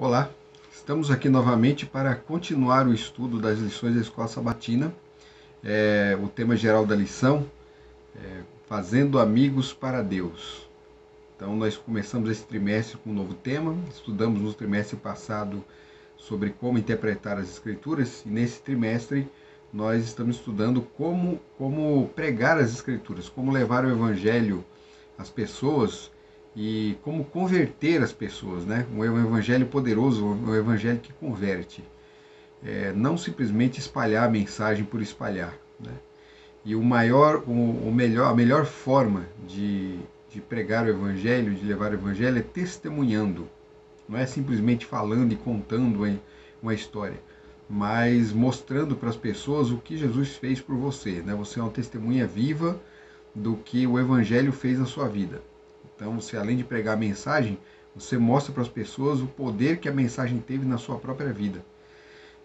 Olá, estamos aqui novamente para continuar o estudo das lições da Escola Sabatina. O tema geral da lição é Fazendo Amigos para Deus. Então nós começamos esse trimestre com um novo tema, estudamos no trimestre passado sobre como interpretar as Escrituras e nesse trimestre nós estamos estudando como pregar as Escrituras, como levar o Evangelho às pessoas e como converter as pessoas, né? Um evangelho poderoso, um evangelho que converte. Não simplesmente espalhar a mensagem por espalhar, né? E a melhor forma de pregar o evangelho, de levar o evangelho é testemunhando. Não é simplesmente falando e contando uma história, mas mostrando para as pessoas o que Jesus fez por você, né? Você é uma testemunha viva do que o evangelho fez na sua vida. Então, você, além de pregar a mensagem, você mostra para as pessoas o poder que a mensagem teve na sua própria vida,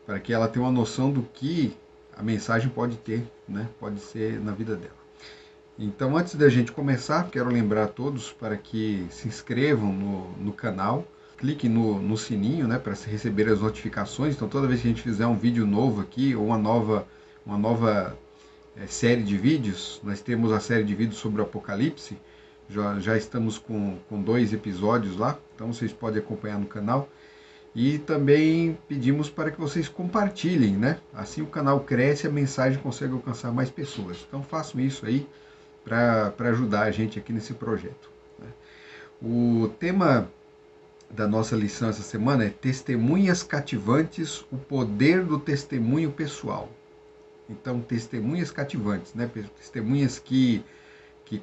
para que ela tenha uma noção do que a mensagem pode ter, né? Pode ser na vida dela. Então, antes da gente começar, quero lembrar a todos para que se inscrevam no canal, cliquem no sininho, né, para receber as notificações. Então, toda vez que a gente fizer um vídeo novo aqui, ou uma nova série de vídeos, nós temos a série de vídeos sobre o Apocalipse. Já estamos com 2 episódios lá, então vocês podem acompanhar no canal. E também pedimos para que vocês compartilhem, né? Assim o canal cresce e a mensagem consegue alcançar mais pessoas. Então façam isso aí para ajudar a gente aqui nesse projeto, né? O tema da nossa lição essa semana é Testemunhas Cativantes, o poder do testemunho pessoal. Então, testemunhas cativantes, né? Testemunhas que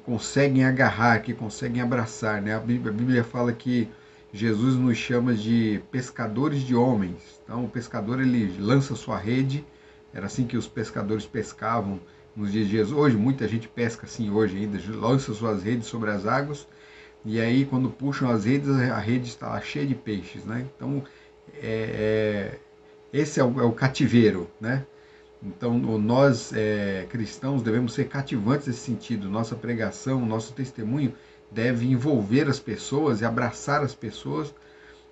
conseguem agarrar, que conseguem abraçar, né? A Bíblia fala que Jesus nos chama de pescadores de homens. Então o pescador, ele lança sua rede, era assim que os pescadores pescavam nos dias de Jesus. Hoje muita gente pesca assim hoje ainda, lança suas redes sobre as águas, e aí quando puxam as redes, a rede está lá cheia de peixes, né? Então esse é o cativeiro, né? Então, nós cristãos devemos ser cativantes nesse sentido. Nossa pregação, nosso testemunho deve envolver as pessoas e abraçar as pessoas,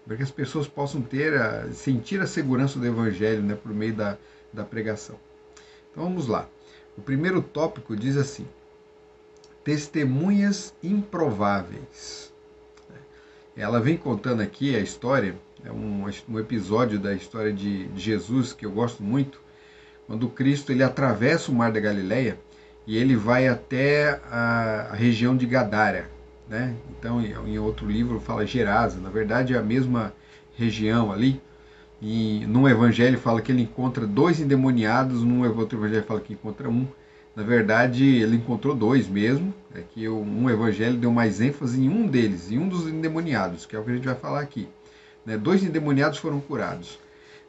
para que as pessoas possam sentir a segurança do Evangelho, né, por meio da pregação. Então, vamos lá. O primeiro tópico diz assim: testemunhas improváveis. Ela vem contando aqui a história, é um episódio da história de Jesus que eu gosto muito, quando Cristo ele atravessa o Mar da Galileia e ele vai até a região de Gadara, né? Então, em outro livro fala Gerasa, na verdade é a mesma região ali. E num evangelho fala que ele encontra 2 endemoniados, num outro evangelho fala que encontra um. Na verdade, ele encontrou 2 mesmo, é que um evangelho deu mais ênfase em um deles, em um dos endemoniados, que é o que a gente vai falar aqui, né? 2 endemoniados foram curados.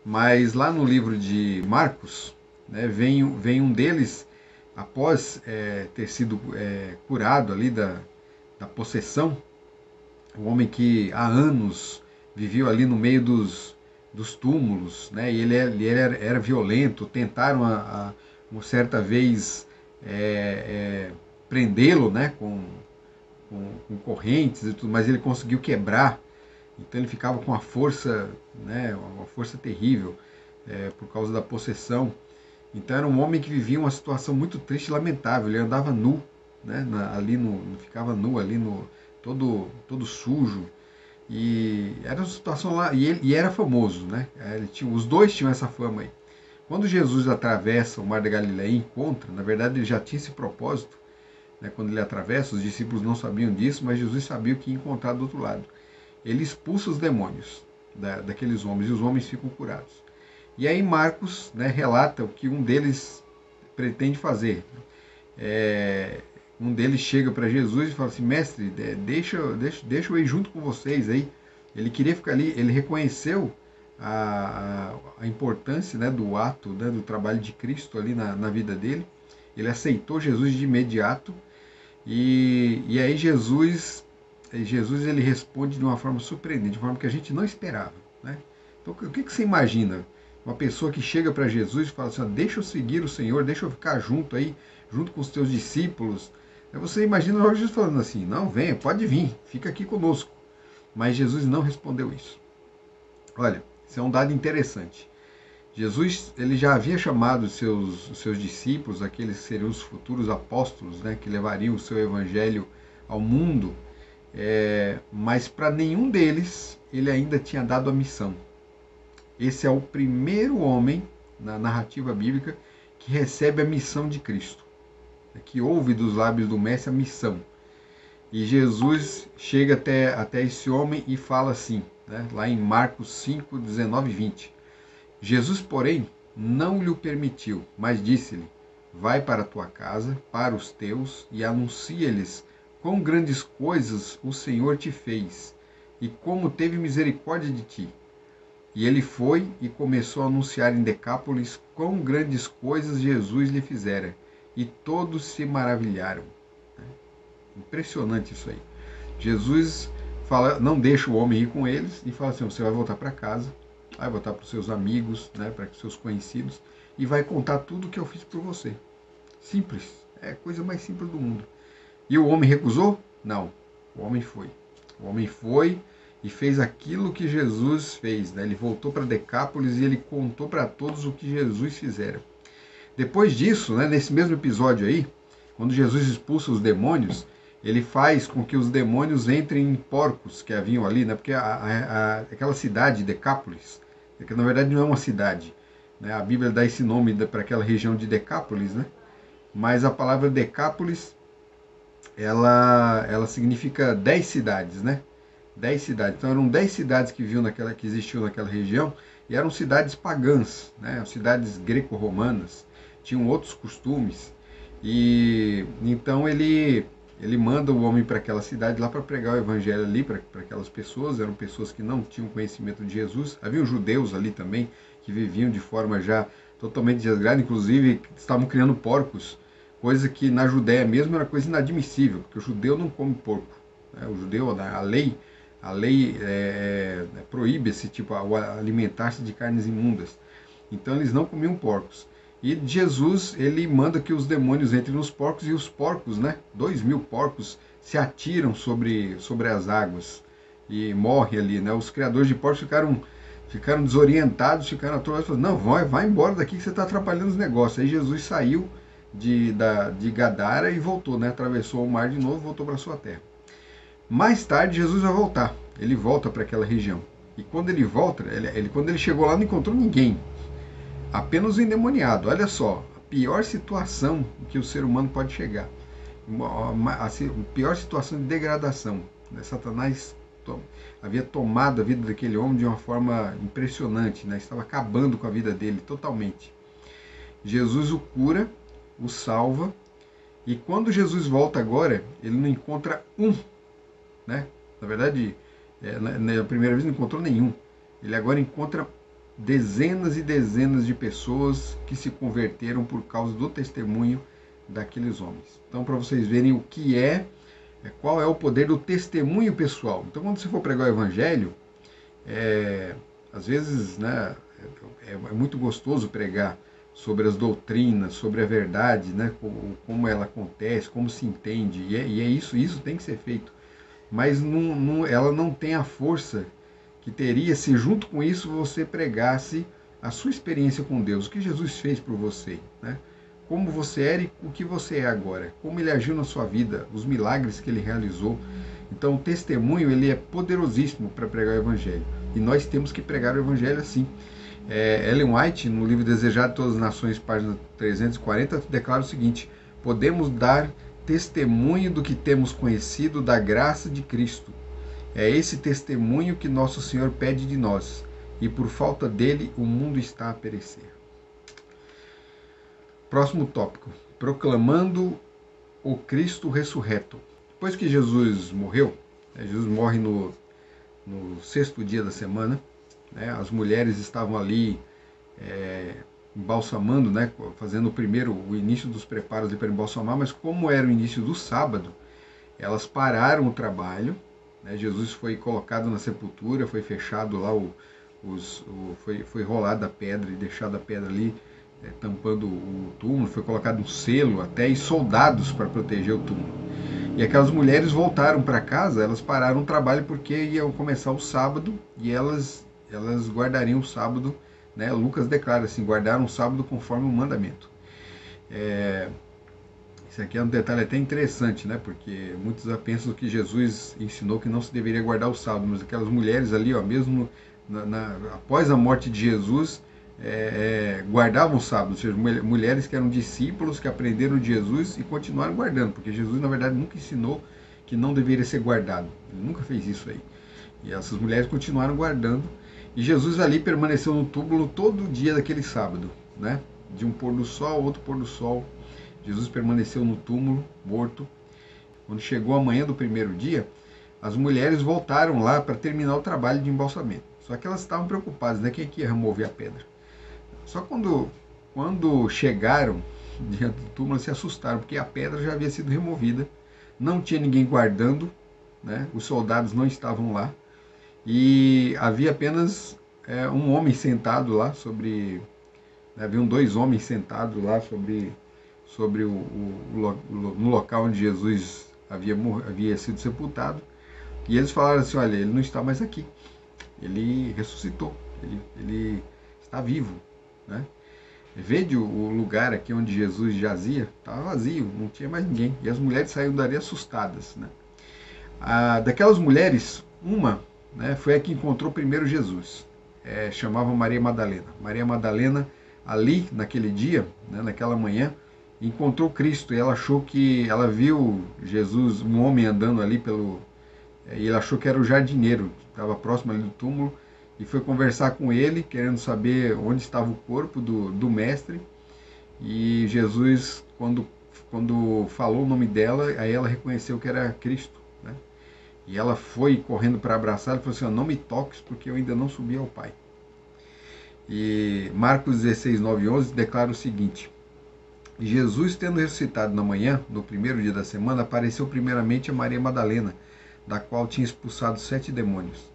Mas lá no livro de Marcos, né, vem um deles, após ter sido curado ali da possessão, um homem que há anos viveu ali no meio dos túmulos, né, e ele era violento. Tentaram uma certa vez prendê-lo, né, com correntes e tudo, mas ele conseguiu quebrar. Então ele ficava com uma força, né, uma força terrível por causa da possessão. Então era um homem que vivia uma situação muito triste e lamentável. Ele andava nu, né, ficava nu ali, todo sujo. E era uma situação lá, e era famoso, né? Os 2 tinham essa fama aí. Quando Jesus atravessa o Mar da Galileia e encontra, na verdade ele já tinha esse propósito, né? Quando ele atravessa, os discípulos não sabiam disso, mas Jesus sabia o que ia encontrar do outro lado. Ele expulsa os demônios daqueles homens, e os homens ficam curados. E aí Marcos, né, relata o que um deles pretende fazer. Um deles chega para Jesus e fala assim: mestre, deixa eu ir junto com vocês aí. Ele queria ficar ali, ele reconheceu a importância, né, do ato, né, do trabalho de Cristo ali na vida dele. Ele aceitou Jesus de imediato. E aí Jesus ele responde de uma forma surpreendente, de uma forma que a gente não esperava, né? Então, o que você imagina? Uma pessoa que chega para Jesus e fala assim: deixa eu seguir o Senhor, deixa eu ficar junto com os teus discípulos. Aí você imagina logo Jesus falando assim: não, venha, pode vir, fica aqui conosco. Mas Jesus não respondeu isso. Olha, isso é um dado interessante. Jesus, ele já havia chamado os seus discípulos, aqueles que seriam os futuros apóstolos, né, que levariam o seu evangelho ao mundo, mas para nenhum deles ele ainda tinha dado a missão. Esse é o primeiro homem na narrativa bíblica que recebe a missão de Cristo, que ouve dos lábios do Mestre a missão. E Jesus chega até esse homem e fala assim, né, lá em Marcos 5, 19 e 20. Jesus, porém, não lhe o permitiu, mas disse-lhe: vai para a tua casa, para os teus, e anuncia-lhes quão grandes coisas o Senhor te fez, e como teve misericórdia de ti. E ele foi e começou a anunciar em Decápolis quão grandes coisas Jesus lhe fizera, e todos se maravilharam. Impressionante isso aí. Jesus fala, não deixa o homem ir com eles e fala assim: você vai voltar para casa, vai voltar para os seus amigos, né, para os seus conhecidos, e vai contar tudo o que eu fiz por você. Simples, é a coisa mais simples do mundo. E o homem recusou? Não, o homem foi. O homem foi e fez aquilo que Jesus fez, né? Ele voltou para Decápolis e ele contou para todos o que Jesus fizera. Depois disso, né, nesse mesmo episódio aí, quando Jesus expulsa os demônios, ele faz com que os demônios entrem em porcos que haviam ali, né? Porque aquela cidade, Decápolis, que na verdade não é uma cidade, né? A Bíblia dá esse nome para aquela região de Decápolis, né? Mas a palavra Decápolis, ela significa 10 cidades, né? 10 cidades. Então eram 10 cidades que existiam naquela região, e eram cidades pagãs, né? Cidades greco-romanas, tinham outros costumes. E então ele manda o homem para aquela cidade lá para pregar o evangelho ali para aquelas pessoas. Eram pessoas que não tinham conhecimento de Jesus. Havia judeus ali também que viviam de forma já totalmente desregrada, inclusive estavam criando porcos, coisa que na Judéia mesmo era coisa inadmissível, porque o judeu não come porco, né? O judeu, a lei proíbe esse tipo, alimentar-se de carnes imundas. Então eles não comiam porcos. E Jesus, ele manda que os demônios entrem nos porcos, e os porcos, né, 2.000 porcos, se atiram sobre as águas e morrem ali, né? Os criadores de porcos ficaram desorientados, ficaram atrás, falaram: não, vai embora daqui que você está atrapalhando os negócios. Aí Jesus saiu de Gadara e voltou, né? Atravessou o mar de novo e voltou para sua terra. Mais tarde Jesus vai voltar, ele volta para aquela região. E quando ele volta, quando ele chegou lá, não encontrou ninguém, apenas o endemoniado. Olha só, a pior situação que o ser humano pode chegar, a pior situação de degradação, né? Satanás havia tomado a vida daquele homem de uma forma impressionante, né? Estava acabando com a vida dele totalmente. Jesus o cura, o salva, e quando Jesus volta agora, ele não encontra né? Na verdade, na primeira vez não encontrou nenhum. Ele agora encontra dezenas e dezenas de pessoas que se converteram por causa do testemunho daqueles homens. Então, para vocês verem o que qual é o poder do testemunho pessoal. Então, quando você for pregar o evangelho, às vezes, né, é muito gostoso pregar sobre as doutrinas, sobre a verdade, né, como ela acontece, como se entende, e é isso tem que ser feito. Mas ela não tem a força que teria se junto com isso você pregasse a sua experiência com Deus, o que Jesus fez por você, né? Como você era e o que você é agora, como ele agiu na sua vida, os milagres que ele realizou. Então o testemunho, ele é poderosíssimo para pregar o evangelho, e nós temos que pregar o evangelho assim. Ellen White, no livro Desejado de Todas as Nações, página 340, declara o seguinte: podemos dar testemunho do que temos conhecido da graça de Cristo. É esse testemunho que nosso Senhor pede de nós, e por falta dele o mundo está a perecer. Próximo tópico: proclamando o Cristo ressurreto. Depois que Jesus morreu, Jesus morre no 6º dia da semana, né? As mulheres estavam ali embalsamando, né? Fazendo o início dos preparos para embalsamar, mas como era o início do sábado, elas pararam o trabalho, né? Jesus foi colocado na sepultura, foi fechado lá, foi rolada a pedra e deixada a pedra ali, tampando o túmulo, foi colocado um selo até, e soldados para proteger o túmulo. E aquelas mulheres voltaram para casa, elas pararam o trabalho porque iam começar o sábado, e elas elas guardariam o sábado, né? Lucas declara assim, guardaram o sábado conforme o mandamento. Isso aqui é um detalhe até interessante, né? Porque muitos pensam que Jesus ensinou que não se deveria guardar o sábado, mas aquelas mulheres ali, ó, mesmo após a morte de Jesus, guardavam o sábado, ou seja, mulheres que eram discípulos, que aprenderam de Jesus e continuaram guardando, porque Jesus, na verdade, nunca ensinou que não deveria ser guardado. Ele nunca fez isso aí. E essas mulheres continuaram guardando. E Jesus ali permaneceu no túmulo todo dia daquele sábado, né? De um pôr do sol ao outro pôr do sol. Jesus permaneceu no túmulo, morto. Quando chegou a manhã do primeiro dia, as mulheres voltaram lá para terminar o trabalho de embalsamento. Só que elas estavam preocupadas, né? Quem que ia remover a pedra? Só quando chegaram diante do túmulo, se assustaram, porque a pedra já havia sido removida, não tinha ninguém guardando, né? Os soldados não estavam lá, e havia apenas um homem sentado lá sobre... Haviam dois homens sentados lá no local onde Jesus havia sido sepultado, e eles falaram assim, olha, ele não está mais aqui, ele ressuscitou, ele está vivo, né? Vede o lugar aqui onde Jesus jazia, estava vazio, não tinha mais ninguém, e as mulheres saíram dali assustadas, né? Daquelas mulheres, uma, né, foi a que encontrou primeiro Jesus, chamava Maria Madalena. Maria Madalena, ali naquele dia, né, naquela manhã, encontrou Cristo, e ela achou que, ela viu Jesus, um homem andando ali e ela achou que era o jardineiro, estava próximo ali do túmulo, e foi conversar com ele, querendo saber onde estava o corpo do mestre. E Jesus, quando falou o nome dela, aí ela reconheceu que era Cristo, né? E ela foi correndo para abraçar, e falou assim, não me toques, porque eu ainda não subi ao Pai. E Marcos 16, 9 e 11 declara o seguinte: Jesus, tendo ressuscitado na manhã, no primeiro dia da semana, apareceu primeiramente a Maria Madalena, da qual tinha expulsado 7 demônios.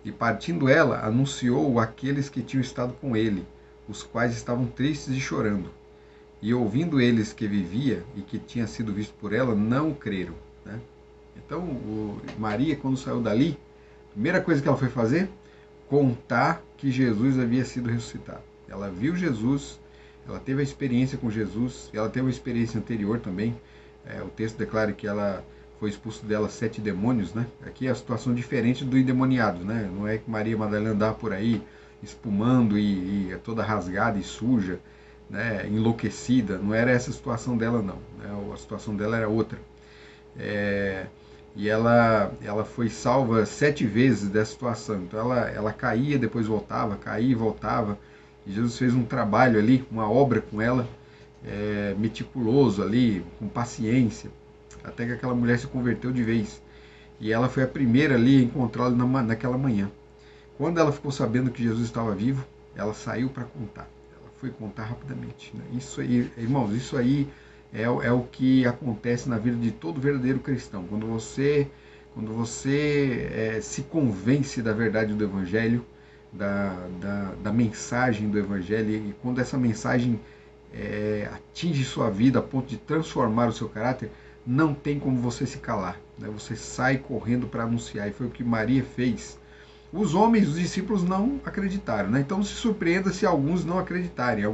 E partindo ela, anunciou àqueles que tinham estado com ele, os quais estavam tristes e chorando. E ouvindo eles que vivia e que tinha sido visto por ela, não o creram, né? Então, Maria, quando saiu dali, a primeira coisa que ela foi fazer, contar que Jesus havia sido ressuscitado. Ela viu Jesus, ela teve a experiência com Jesus, ela teve uma experiência anterior também. O texto declara que ela foi expulso dela 7 demônios, né? Aqui é a situação diferente do endemoniado, né? Não é que Maria Madalena andava por aí espumando e toda rasgada e suja, né? Enlouquecida. Não era essa a situação dela, não, né? A situação dela era outra. E ela foi salva 7 vezes dessa situação. Então ela caía, depois voltava, caía e voltava. E Jesus fez um trabalho ali, uma obra com ela, meticuloso ali, com paciência, até que aquela mulher se converteu de vez. E ela foi a primeira ali a encontrá-lo naquela manhã. Quando ela ficou sabendo que Jesus estava vivo, ela saiu para contar. Ela foi contar rapidamente, né? Isso aí, irmãos, isso aí é o que acontece na vida de todo verdadeiro cristão. Quando você se convence da verdade do Evangelho, da mensagem do Evangelho, e quando essa mensagem atinge sua vida a ponto de transformar o seu caráter, não tem como você se calar, né? Você sai correndo para anunciar, e foi o que Maria fez. Os homens, os discípulos, não acreditaram, né? Então não se surpreenda se alguns não acreditarem.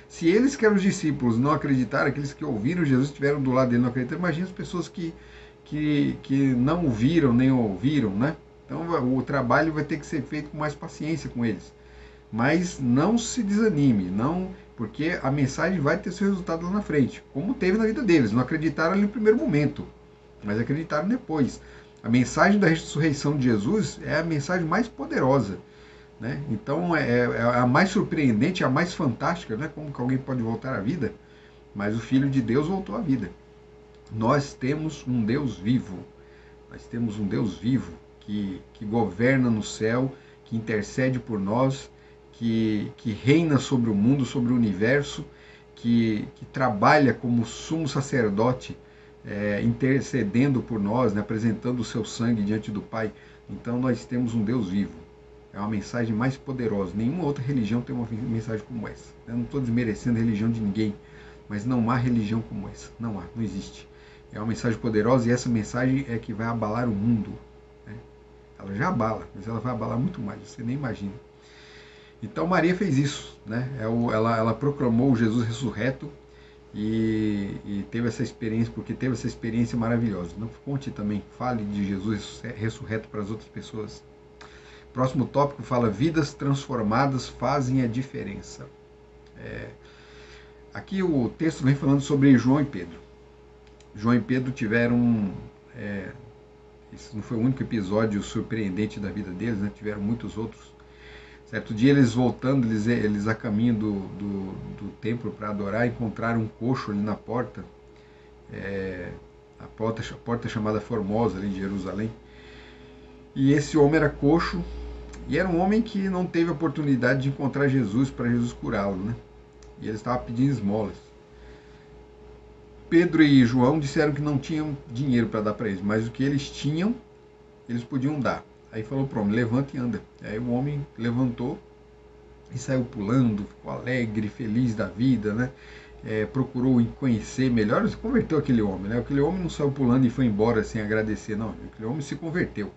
Se eles que eram os discípulos não acreditaram, aqueles que ouviram Jesus, estiveram do lado dele, não acreditaram, imagina as pessoas que não viram nem ouviram, né? Então o trabalho vai ter que ser feito com mais paciência com eles. Mas não se desanime, porque a mensagem vai ter seu resultado lá na frente, como teve na vida deles. Não acreditaram ali no primeiro momento, mas acreditaram depois. A mensagem da ressurreição de Jesus é a mensagem mais poderosa, né? Então é a mais surpreendente, a mais fantástica, né? Como que alguém pode voltar à vida? Mas o Filho de Deus voltou à vida. Nós temos um Deus vivo. Nós temos um Deus vivo que governa no céu, que intercede por nós, que reina sobre o mundo, sobre o universo, que trabalha como sumo sacerdote, intercedendo por nós, né, apresentando o seu sangue diante do Pai. Então nós temos um Deus vivo. É uma mensagem mais poderosa. Nenhuma outra religião tem uma mensagem como essa. Eu não estou desmerecendo a religião de ninguém, mas não há religião como essa. Não existe. É uma mensagem poderosa, e essa mensagem é que vai abalar o mundo, né? Ela já abala, mas ela vai abalar muito mais, você nem imagina. Então Maria fez isso, né? Ela proclamou o Jesus ressurreto e teve essa experiência, porque teve essa experiência maravilhosa. Não conte também, fale de Jesus ressurreto para as outras pessoas. Próximo tópico fala: vidas transformadas fazem a diferença. Aqui o texto vem falando sobre João e Pedro. João e Pedro tiveram. Esse não foi o único episódio surpreendente da vida deles, né? Tiveram muitos outros. Certo dia, eles voltando, eles a caminho do templo para adorar, encontraram um coxo ali na porta, a porta chamada Formosa, ali em Jerusalém. E esse homem era coxo, e era um homem que não teve oportunidade de encontrar Jesus para Jesus curá-lo, né? E ele estava pedindo esmolas. Pedro e João disseram que não tinham dinheiro para dar para eles, mas o que eles tinham, eles podiam dar. Aí falou para o homem: levanta e anda. Aí o homem levantou e saiu pulando, ficou alegre, feliz da vida, né? Procurou conhecer melhor, se converteu aquele homem, né? Aquele homem não saiu pulando e foi embora sem agradecer, não. Aquele homem se converteu.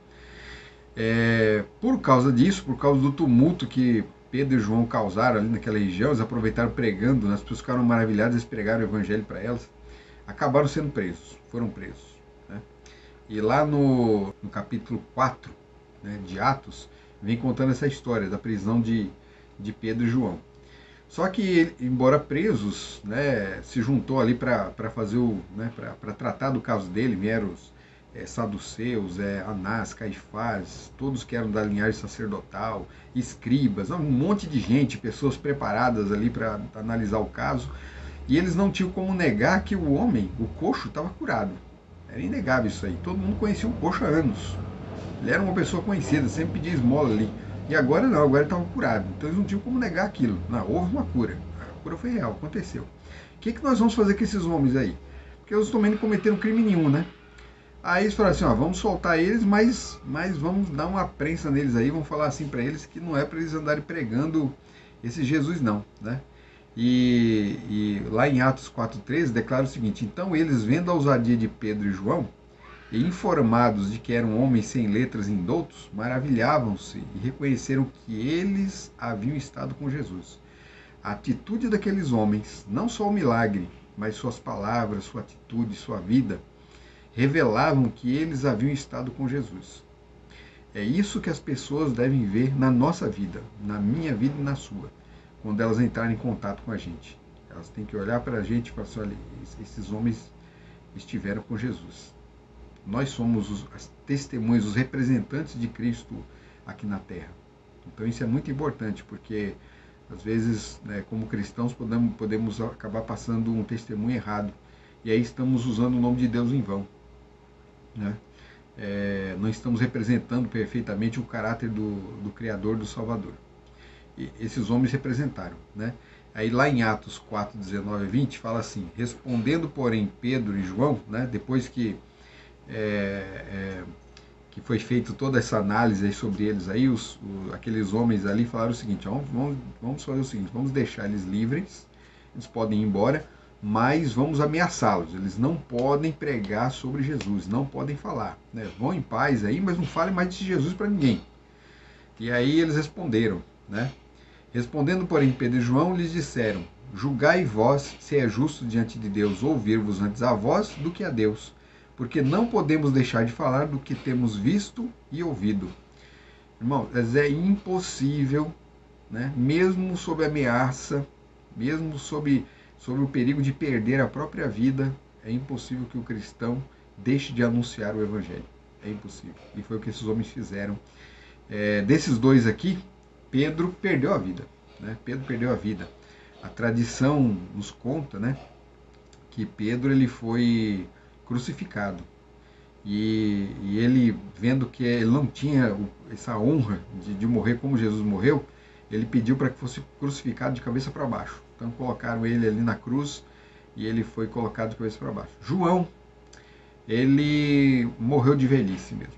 Por causa disso, por causa do tumulto que Pedro e João causaram ali naquela região, eles aproveitaram pregando, né? As pessoas ficaram maravilhadas, eles pregaram o evangelho para elas, acabaram sendo presos, foram presos, né? E lá no capítulo 4, né, de Atos, vem contando essa história da prisão de Pedro e João. Só que, embora presos, né, se juntou ali para fazer para tratar do caso dele, vieram os saduceus, Anás, Caifás, todos que eram da linhagem sacerdotal, escribas, um monte de gente, pessoas preparadas ali para analisar o caso, e eles não tinham como negar que o homem, o coxo, estava curado. Era inegável isso aí, todo mundo conhecia o coxo há anos. Ele era uma pessoa conhecida, sempre pedia esmola ali. E agora não, agora ele estava curado. Então eles não tinham como negar aquilo. Não, houve uma cura. A cura foi real, aconteceu. O que nós vamos fazer com esses homens aí? Porque eles também não cometeram crime nenhum, né? Aí eles falaram assim: vamos soltar eles, mas vamos dar uma prensa neles aí, vamos falar assim para eles que não é para eles andarem pregando esse Jesus não, né? E lá em Atos 4,13 declara o seguinte: então eles, vendo a ousadia de Pedro e João, e informados de que eram homens sem letras indoutos, maravilhavam-se e reconheceram que eles haviam estado com Jesus. A atitude daqueles homens, não só o milagre, mas suas palavras, sua atitude, sua vida, revelavam que eles haviam estado com Jesus. É isso que as pessoas devem ver na nossa vida, na minha vida e na sua, quando elas entrarem em contato com a gente. Elas têm que olhar para a gente e falar assim: olha, esses homens estiveram com Jesus. Nós somos as testemunhas, os representantes de Cristo aqui na Terra. Então isso é muito importante, porque às vezes, né, como cristãos, podemos acabar passando um testemunho errado. E aí estamos usando o nome de Deus em vão, né? Não estamos representando perfeitamente o caráter do Criador, do Salvador. E esses homens representaram, né? Aí lá em Atos 4, 19 e 20, fala assim: respondendo, porém, Pedro e João, né, depois que foi feita toda essa análise aí sobre eles, aí aqueles homens ali falaram o seguinte: vamos fazer o seguinte, vamos deixar eles livres, eles podem ir embora, mas vamos ameaçá-los, eles não podem pregar sobre Jesus, não podem falar, né? Vão em paz aí, mas não falem mais de Jesus para ninguém. E aí eles responderam, né? Respondendo, porém, Pedro e João lhes disseram: julgai vós se é justo diante de Deus ouvir-vos antes a vós do que a Deus, porque não podemos deixar de falar do que temos visto e ouvido. Irmão, é impossível, né, mesmo sob ameaça, mesmo sob o perigo de perder a própria vida, é impossível que o cristão deixe de anunciar o Evangelho. É impossível. E foi o que esses homens fizeram. Desses dois aqui, Pedro perdeu a vida, né? Pedro perdeu a vida. A tradição nos conta, né, que Pedro ele foi crucificado. E ele, vendo que ele não tinha essa honra de morrer como Jesus morreu, ele pediu para que fosse crucificado de cabeça para baixo. Então colocaram ele ali na cruz e ele foi colocado de cabeça para baixo. João, ele morreu de velhice mesmo,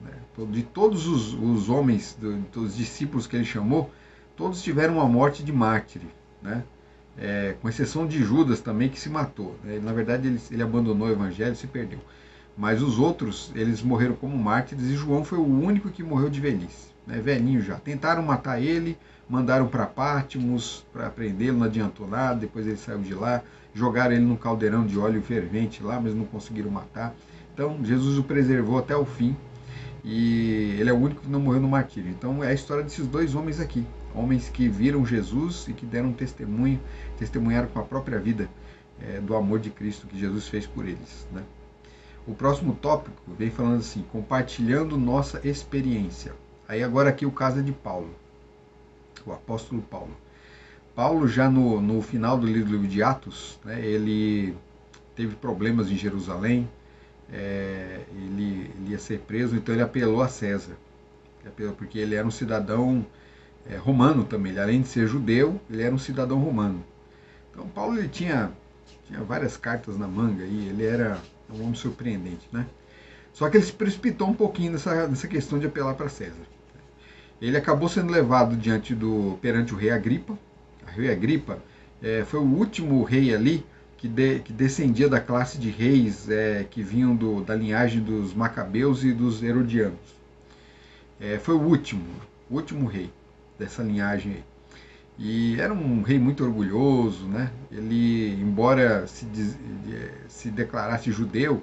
né? De todos os homens, dos discípulos que ele chamou, todos tiveram uma morte de mártir, né? Com exceção de Judas também, que se matou, né? Na verdade ele abandonou o evangelho e se perdeu. Mas os outros, eles morreram como mártires e João foi o único que morreu de velhice, né? Velhinho já. Tentaram matar ele, mandaram para Patmos para prendê-lo, não adiantou nada, depois ele saiu de lá, jogaram ele num caldeirão de óleo fervente lá, mas não conseguiram matar. Então Jesus o preservou até o fim e ele é o único que não morreu no martírio. Então é a história desses dois homens aqui, homens que viram Jesus e que deram testemunho, testemunharam com a própria vida do amor de Cristo que Jesus fez por eles, né? O próximo tópico vem falando assim, compartilhando nossa experiência. Aí agora aqui o caso é de Paulo, o apóstolo Paulo. Paulo já no final do livro de Atos, né, ele teve problemas em Jerusalém, ele ia ser preso, então ele apelou a César, porque ele era um cidadão romano também, ele, além de ser judeu, ele era um cidadão romano. Então Paulo ele tinha várias cartas na manga e ele era um homem surpreendente, né? Só que ele se precipitou um pouquinho nessa questão de apelar para César. Ele acabou sendo levado perante o rei Agripa. O rei Agripa foi o último rei ali que descendia da classe de reis que vinham da linhagem dos Macabeus e dos Herodianos. Foi o último rei dessa linhagem aí. E era um rei muito orgulhoso, né? Ele, embora se declarasse judeu,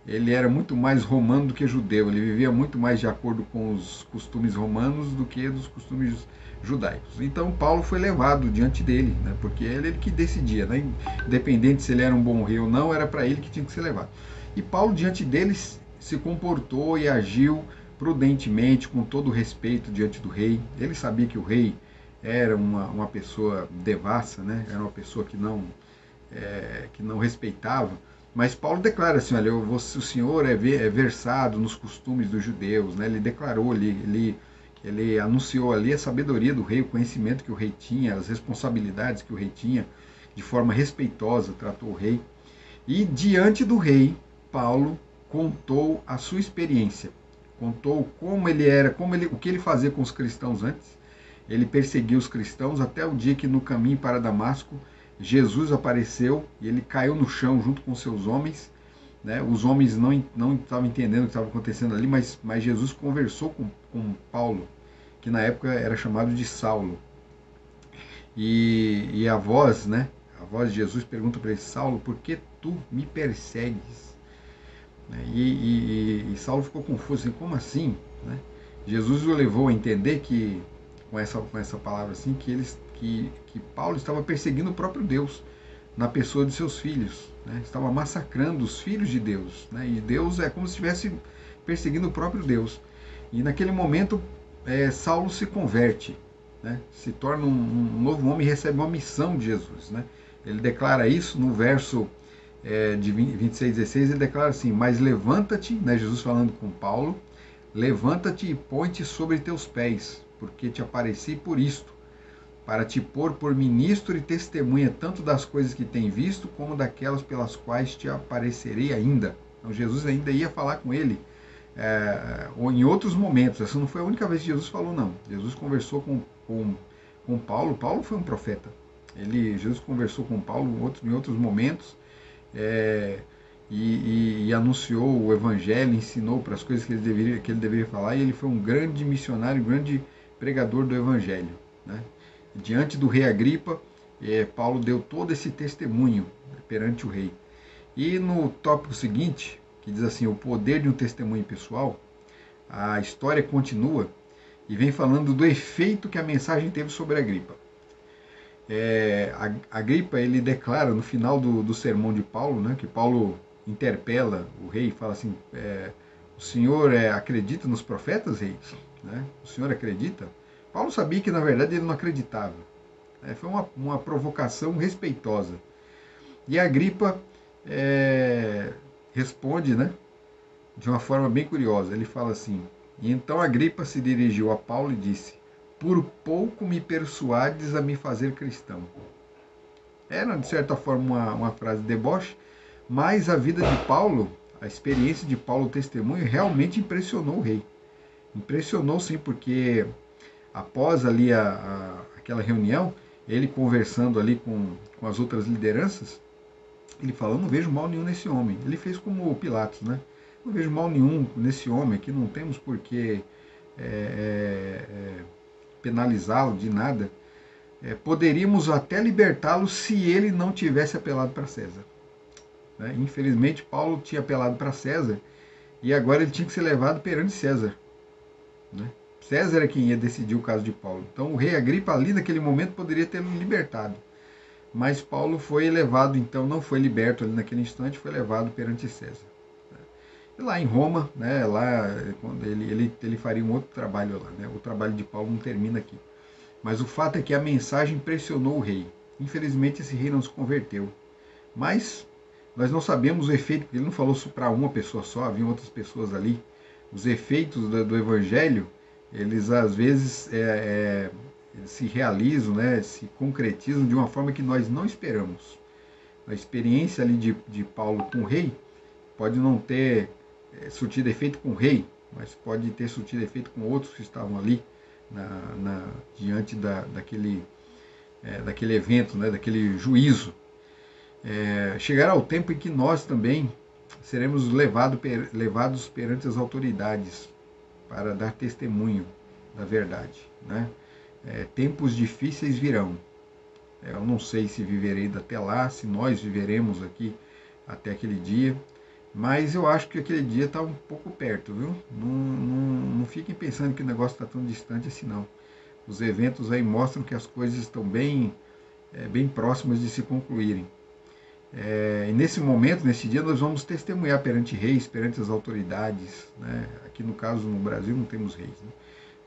ele era muito mais romano do que judeu. Ele vivia muito mais de acordo com os costumes romanos do que dos costumes judaicos. Então Paulo foi levado diante dele, né? Porque ele que decidia, né? Independente se ele era um bom rei ou não, era para ele que tinha que ser levado. E Paulo diante deles se comportou e agiu prudentemente, com todo o respeito diante do rei. Ele sabia que o rei era uma pessoa devassa, né? Era uma pessoa que não respeitava, mas Paulo declara assim, olha, o senhor é versado nos costumes dos judeus, né? Ele declarou ali, ele anunciou ali a sabedoria do rei, o conhecimento que o rei tinha, as responsabilidades que o rei tinha, de forma respeitosa tratou o rei, e diante do rei, Paulo contou a sua experiência, contou como ele era, o que ele fazia com os cristãos antes. Ele perseguiu os cristãos até o dia que no caminho para Damasco, Jesus apareceu e ele caiu no chão junto com seus homens, né? Os homens não estavam entendendo o que estava acontecendo ali, mas Jesus conversou com Paulo, que na época era chamado de Saulo. E a voz, né? A voz de Jesus pergunta para ele, Saulo, por que tu me persegues? E Saulo ficou confuso, assim, como assim? Né? Jesus o levou a entender que com essa palavra assim, que Paulo estava perseguindo o próprio Deus na pessoa de seus filhos, né? Estava massacrando os filhos de Deus, né? E Deus é como se estivesse perseguindo o próprio Deus. E naquele momento Saulo se converte, né? Se torna um novo homem e recebe uma missão de Jesus, né? Ele declara isso no verso de 26, 16, ele declara assim, mas levanta-te, né? Jesus falando com Paulo, levanta-te e põe-te sobre teus pés, porque te apareci por isto, para te pôr por ministro e testemunha tanto das coisas que tem visto, como daquelas pelas quais te aparecerei ainda. Então Jesus ainda ia falar com ele, ou em outros momentos. Essa não foi a única vez que Jesus falou, não. Jesus conversou com Paulo. Paulo foi um profeta. Jesus conversou com Paulo em outros momentos, e anunciou o evangelho, ensinou para as coisas que ele deveria falar, e ele foi um grande missionário, um grande pregador do evangelho, né? Diante do rei Agripa, Paulo deu todo esse testemunho perante o rei. E no tópico seguinte, que diz assim, o poder de um testemunho pessoal, a história continua e vem falando do efeito que a mensagem teve sobre Agripa. Agripa, ele declara no final do sermão de Paulo, né, que Paulo interpela o rei e fala assim, o senhor acredita nos profetas, rei? Né? O senhor acredita? Paulo sabia que na verdade ele não acreditava. Foi uma provocação respeitosa. E Agripa responde, né, de uma forma bem curiosa. Ele fala assim, e então Agripa se dirigiu a Paulo e disse, por pouco me persuades a me fazer cristão. Era, de certa forma, uma frase de deboche, mas a vida de Paulo, a experiência de Paulo, o testemunho, realmente impressionou o rei. Impressionou sim, porque após ali aquela reunião, ele conversando ali com as outras lideranças, ele falou, não vejo mal nenhum nesse homem. Ele fez como o Pilatos, né? não vejo mal nenhum nesse homem aqui, não temos por que penalizá-lo de nada. Poderíamos até libertá-lo se ele não tivesse apelado para César. Né? Infelizmente, Paulo tinha apelado para César e agora ele tinha que ser levado perante César. Né? César é quem ia decidir o caso de Paulo. Então, o rei Agripa, ali naquele momento, poderia tê-lo libertado. Mas Paulo foi levado, então, não foi liberto ali naquele instante, foi levado perante César. E lá em Roma, né, lá, quando ele faria um outro trabalho lá. Né? O trabalho de Paulo não termina aqui. Mas o fato é que a mensagem impressionou o rei. Infelizmente, esse rei não se converteu. Mas nós não sabemos o efeito, porque ele não falou isso para uma pessoa só, havia outras pessoas ali. Os efeitos do evangelho, eles às vezes se realizam, né, se concretizam de uma forma que nós não esperamos. A experiência ali de Paulo com o rei pode não ter surtido efeito com o rei, mas pode ter surtido efeito com outros que estavam ali diante daquele evento, né, daquele juízo. Chegará o tempo em que nós também seremos levados perante as autoridades para dar testemunho da verdade. Né? Tempos difíceis virão. Eu não sei se viverei até lá, se nós viveremos aqui até aquele dia, mas eu acho que aquele dia está um pouco perto, viu? Não fiquem pensando que o negócio está tão distante assim, não. Os eventos aí mostram que as coisas estão bem próximas de se concluírem. E nesse momento, nesse dia, nós vamos testemunhar perante reis, perante as autoridades. Né? Aqui no caso, no Brasil, não temos reis, né?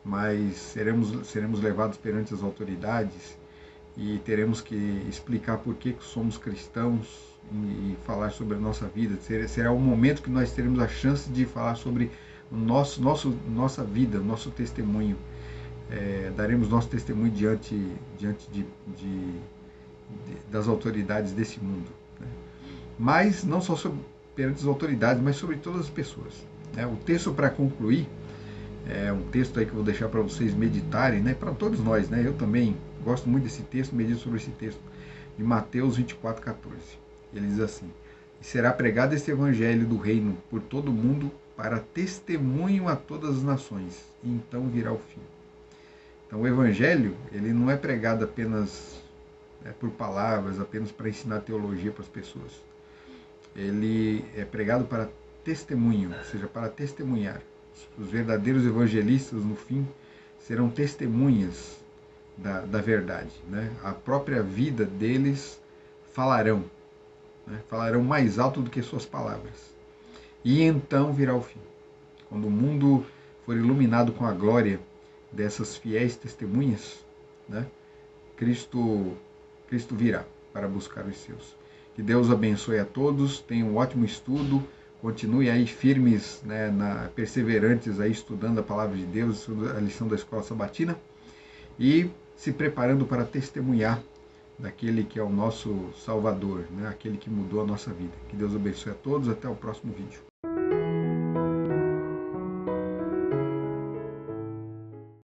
Mas seremos levados perante as autoridades e teremos que explicar por que somos cristãos e falar sobre a nossa vida. Será o momento que nós teremos a chance de falar sobre nossa vida, nosso testemunho. Daremos nosso testemunho diante das autoridades desse mundo. Né? Mas não só perante as autoridades, mas sobre todas as pessoas. Né? O texto para concluir é um texto aí que eu vou deixar para vocês meditarem, né? Para todos nós. Né? Eu também gosto muito desse texto, medito sobre esse texto, de Mateus 24:14. Ele diz assim: e será pregado este evangelho do reino por todo o mundo para testemunho a todas as nações, e então virá o fim. Então o evangelho, ele não é pregado apenas por palavras, apenas para ensinar teologia para as pessoas. Ele é pregado para testemunho, ou seja, para testemunhar. Os verdadeiros evangelistas, no fim, serão testemunhas da verdade. Né? A própria vida deles falarão. Né? Falarão mais alto do que suas palavras. E então virá o fim. Quando o mundo for iluminado com a glória dessas fiéis testemunhas, né? Cristo virá para buscar os seus. Que Deus abençoe a todos, tenham um ótimo estudo, continue aí firmes, né, perseverantes aí estudando a palavra de Deus, a lição da Escola Sabatina, e se preparando para testemunhar daquele que é o nosso Salvador, né, aquele que mudou a nossa vida. Que Deus abençoe a todos, até o próximo vídeo.